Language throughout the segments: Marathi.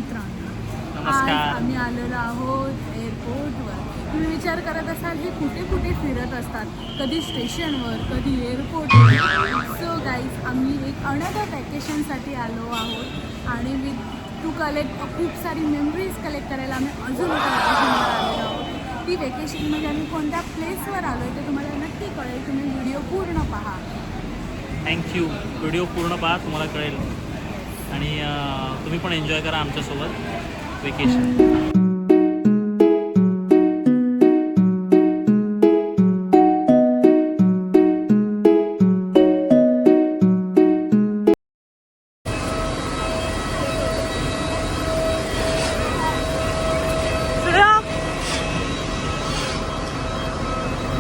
मित्रांनो, आज नमस्कार. आम्ही आलेलो आहोत एअरपोर्टवर. तुम्ही विचार करत असाल हे कुठे कुठे फिरत असतात, कधी स्टेशनवर, कधी एअरपोर्टवर. सो गाईज, आम्ही एक अनदर वॅकेशनसाठी आलो आहोत आणि टू कलेक्ट खूप सारी मेमरीज कलेक्ट करायला आम्ही अजून एका वॅकेशनवर आलेलो आहोत. ती वॅकेशन म्हणजे आम्ही कोणत्या प्लेसवर आलो आहे ते तुम्हाला नक्की कळेल. तुम्ही व्हिडिओ पूर्ण पहा. थँक्यू. व्हिडिओ पूर्ण पहा, तुम्हाला कळेल आणि तुम्ही पण एन्जॉय करा आमच्यासोबत वेकेशन.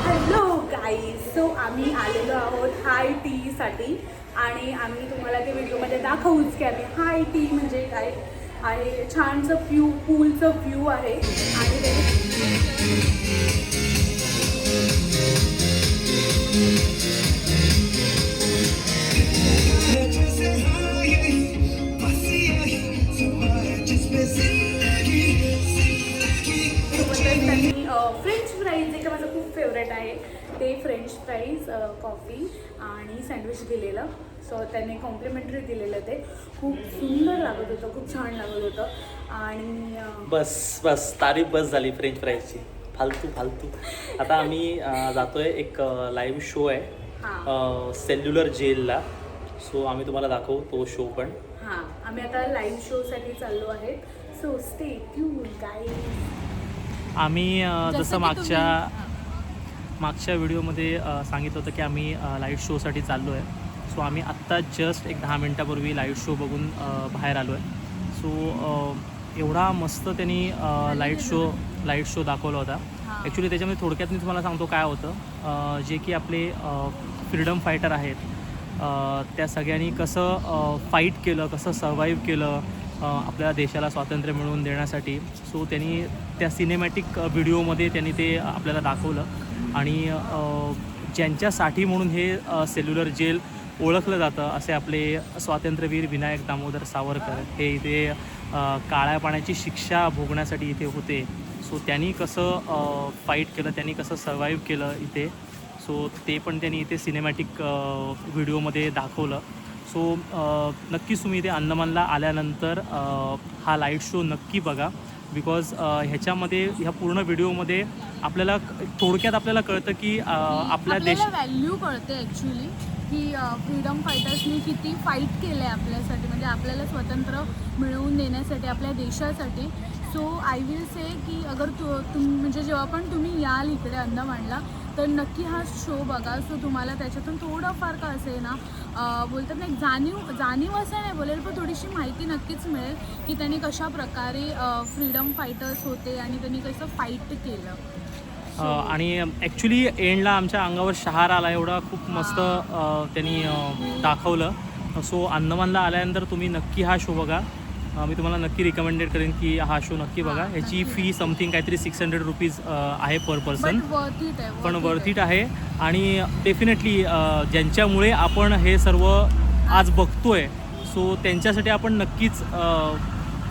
हॅलो गाईज, सो आम्ही आलेलो आहोत हाय टीसाठी आणि आम्ही तुम्हाला ते व्हिडिओमध्ये दाखवूच की आम्ही हाय टी म्हणजे काय आहे. छानसं पूलचं व्ह्यू आहे आणि फ्रेंच फ्राईज जे का माझं खूप फेवरेट आहे ते फ्रेंच फ्राईज, कॉफी आणि सँडविच दिलेलं. सो त्याने कॉम्प्लिमेंटरी दिलेलं. ते खूप सुंदर लागत होतं, खूप छान लागत होतं. आणि बस तारीफ बस झाली फ्रेंच फ्राईजची. फालतू. आता आम्ही जातोय एक लाईव्ह शो आहे सेल्युलर जेलला. सो आम्ही तुम्हाला दाखवू तो शो पण. हां, आम्ही आता लाईव्ह शोसाठी चाललो आहे. So stay tune guys. आम्ही जसं की मागच्या व्हिडिओमध्ये सांगितलं होतं की आम्ही लाईव्ह शोसाठी चाललो आहे. सो आम्ही आत्ता जस्ट एक 10 मिनटापूर्वी लाईव्ह शो बघून बाहेर आलो आहे. सो एवढा मस्त त्यांनी लाईट शो दाखवला होता. ॲक्च्युली त्याच्यामध्ये थोडक्यात मी तुम्हाला सांगतो काय होतं. जे की आपले फ्रीडम फायटर आहेत, त्या सगळ्यांनी कसं फाईट केलं, कसं सर्वाईव्ह केलं आपल्या देशाला स्वातंत्र्य मिळवून देण्यासाठी. सो त्यांनी त्या सिनेमॅटिक व्हिडिओमध्ये त्यांनी ते आपल्याला दाखवलं आणि ज्यांच्यासाठी म्हणून हे सेल्युलर जेल ओळखलं जातं असे आपले स्वातंत्र्यवीर विनायक दामोदर सावरकर हे इथे काळ्या पाण्याची शिक्षा भोगण्यासाठी इथे होते. सो त्यांनी कसं फाईट केलं, त्यांनी कसं सर्वाईव्ह केलं इथे. सो ते पण त्यांनी इथे सिनेमॅटिक व्हिडिओमध्ये दाखवलं. सो नक्कीच तुम्ही इथे अंदमानला आल्यानंतर हा लाईट शो नक्की बघा. बिकॉज ह्या पूर्ण व्हिडिओमध्ये आपल्याला थोडक्यात आपल्याला कळतं की आपल्या व्हॅल्यू कळते ॲक्च्युली की फ्रीडम फायटर्सनी किती फाईट केलं आहे आपल्यासाठी, म्हणजे आपल्याला स्वातंत्र्य मिळवून देण्यासाठी, आपल्या देशासाठी. सो आय विल से की अगर म्हणजे जेव्हा पण तुम्ही याल इकडे अंदमानला तर नक्की हा शो बघा. सो तुम्हाला त्याच्यातून थोडंफार का असे ना बोलतात ना एक जाणीव असं नाही बोलेल, पण थोडीशी माहिती नक्कीच मिळेल की त्यांनी कशा प्रकारे फ्रीडम फायटर्स होते आणि त्यांनी कसं फाईट केलं. आणि ॲक्च्युली एंडला आमच्या अंगावर शहार आला एवढा खूप मस्त त्यांनी दाखवलं. सो अंदमानला आल्यानंतर तुम्ही नक्की हा शो बघा. मी तुम्हाला नक्की रिकमेंडेड करेन की हा शो नक्की बघा. ह्याची फी समथिंग काहीतरी 600 रुपीज आहे पर पर्सन, पण वर्थ इट आहे. आणि डेफिनेटली ज्यांच्यामुळे आपण हे सर्व आज बघतोय सो त्यांच्यासाठी आपण नक्कीच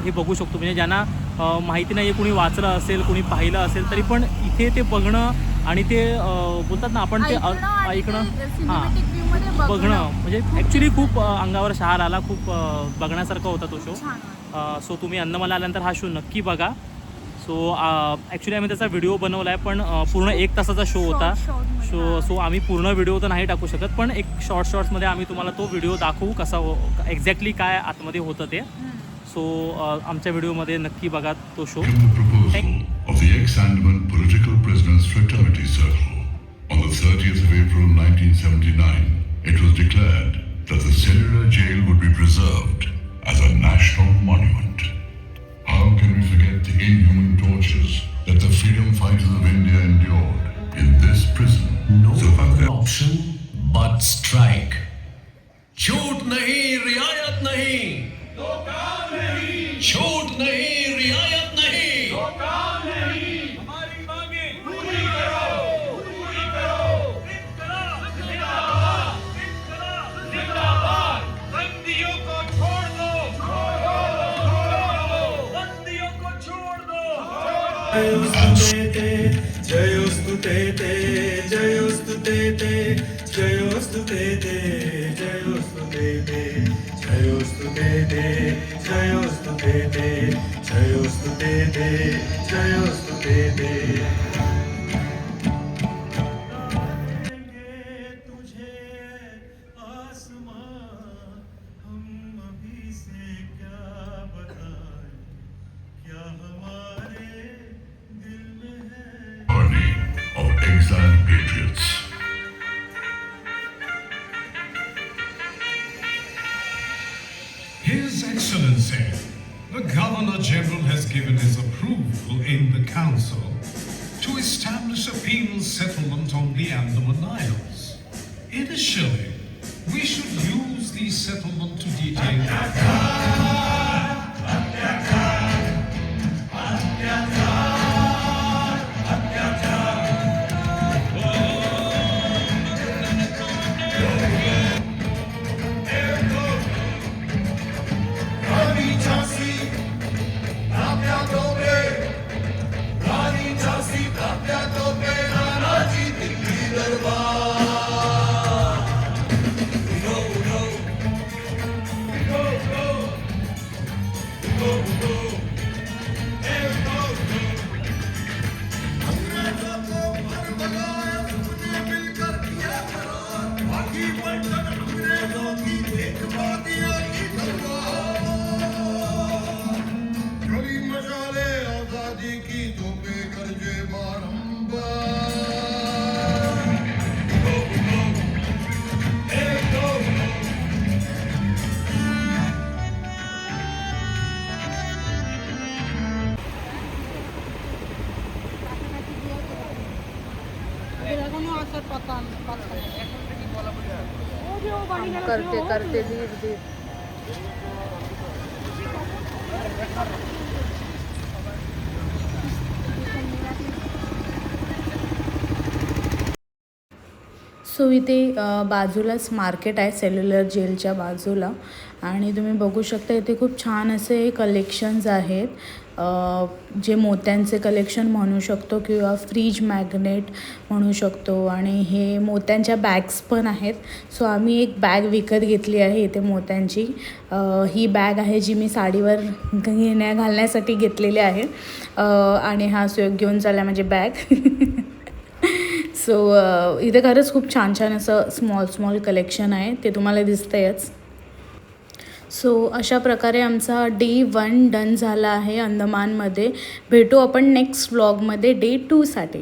हे बघू शकतो. म्हणजे ज्यांना माहिती नाही आहे, कुणी वाचलं असेल, कुणी पाहिलं असेल, तरी पण इथे ते बघणं आणि ते बोलतात ना आपण ते ऐकणं बघणं म्हणजे ॲक्च्युली खूप अंगावर शहार आला. खूप बघण्यासारखा होता तो शो. सो तुम्ही अंदमानला आल्यानंतर हा शो नक्की बघा. सो ॲक्च्युली आम्ही त्याचा व्हिडिओ बनवला आहे, पण पूर्ण 1 तासाचा शो होता. सो आम्ही पूर्ण व्हिडिओ तर नाही टाकू शकत, पण एक शॉर्ट्समध्ये आम्ही तुम्हाला तो व्हिडिओ दाखवू कसा एक्झॅक्टली काय आतमध्ये होतं ते. सो आमच्या व्हिडिओमध्ये नक्की बघा तो show. Of the ex-Andaman political prisoners fraternity circle. On the 30th of April 1979, it was declared that the cellular jail would be preserved as a national monument. How can we forget the inhuman tortures that the freedom fighters of India endured in this prison? No other option but strike. छूट नहीं, रियायत नहीं. छूट नहीं, रियायत नहीं. हमारी मांगे पूरी करो. जिंदाबाद. बंदियों को छोड़ दो. जयोस्तु ते ते जयोस्तु ते ते जयोस्तु ते ते जयोस्तु ते ते जयोस्तु ते ते जयोस्तु ते ते जयोस्तु ते ते जयोस्तु ते ते तुझे आसमां हम अभी से क्या बताएं क्या हमारे दिल में है Army of exiled patriots. His Excellency, the Governor General has given his approval in the Council to establish a penal settlement on the Andaman Isles. Initially, we should use the settlement to detain करते करते धीर धीर सो इथे बाजूलाच मार्केट आहे सेल्युलर जेलच्या बाजूला आणि तुम्ही बघू शकता इथे खूप छान असे कलेक्शन्स आहेत जे मोत्यांचे कलेक्शन म्हणू शकतो किंवा फ्रीज मॅग्नेट म्हणू शकतो आणि हे मोत्यांच्या बॅग्स पण आहेत. सो आम्ही एक बॅग विकत घेतली आहे इथे मोत्यांची. ही बॅग आहे जी मी साडीवर घालण्यासाठी घेतलेली आहे आणि हा सुयोग घेऊन चालला म्हणजे बॅग. सो इथे खरंच खूप छान छान असं स्मॉल कलेक्शन आहे ते तुम्हाला दिसतंयच. सो अशा प्रकारे आमचा डे 1 डन झाला आहे अंदमानमध्ये. भेटू आपण नेक्स्ट व्लॉगमध्ये डे 2साठी.